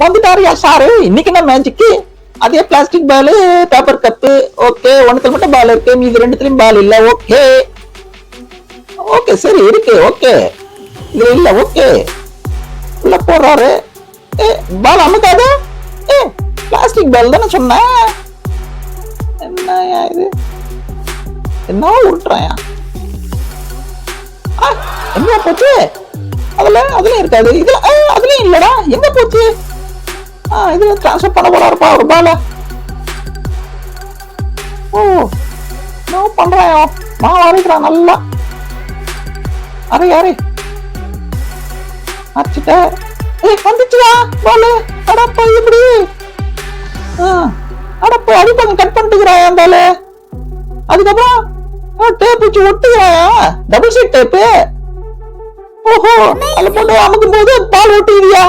வந்துட்டாருயா sir. இன்னைக்கு என்ன magic? அதே plastic ball, paper cup. Okay, ஒண்ணுத்துல மட்டும் பால் இருக்கு, மீதி ரெண்டுத்துலயும் பால் இல்ல. ஓகே ஓகே, சரி இருக்கு. ஓகே, இது இல்ல. ஓகே, உள்ள போறாரு. பால் அமுக்காத. பிளாஸ்டிக் பால் தானே சொன்னேன். என்னயா இது? என்ன உருட்டுறாயா? எங்க போச்சு? அதுலயும் இருக்காது. இதுல அதுலயும் இல்லடா. எங்க போச்சு? இதுல டிரான்ஸ்ஃபர் பண்ண போறாருப்பா ஒரு பால. ஓ, நான் பண்றேன். நான் அரைக்கிறான் நல்லா. அரை அரைச்சிட்ட. வந்துச்சுடா பாலு. அடப்பா எப்படி? அடப்பா அடிப்பாங்க கட் பண்ணிட்டுக்கிறாயா பாலு. அதுக்கப்புறம் டேப் வச்சு ஒட்டுகிறாயா? Double side tape. ஓஹோ, அதுல போட்டு அமுக்கும் போது பால் ஒட்டுவியா?